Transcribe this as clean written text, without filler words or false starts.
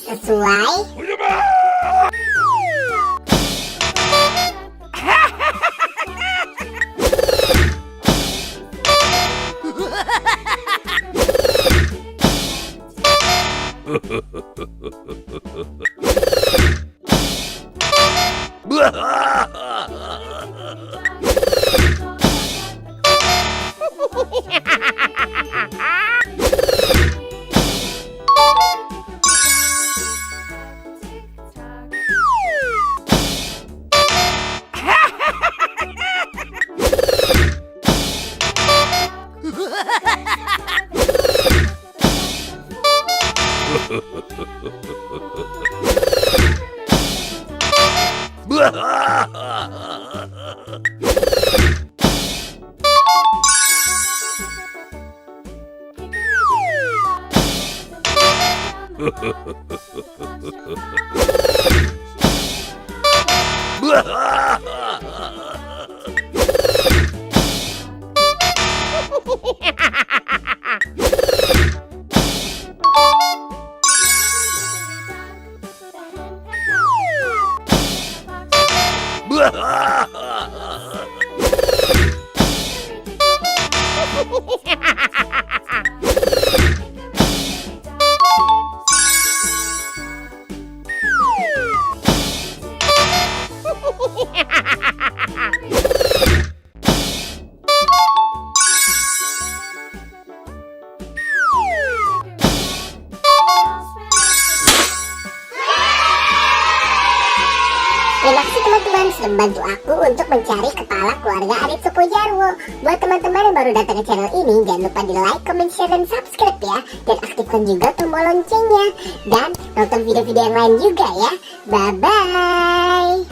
sesuai Terima kasih teman-teman sudah membantu aku untuk mencari kepala keluarga Adit Sopo Jarwo. Buat teman-teman yang baru datang ke channel ini, jangan lupa di like, comment, share, dan subscribe ya. Dan aktifkan juga tombol loncengnya. Dan nonton video-video yang lain juga ya. Bye-bye.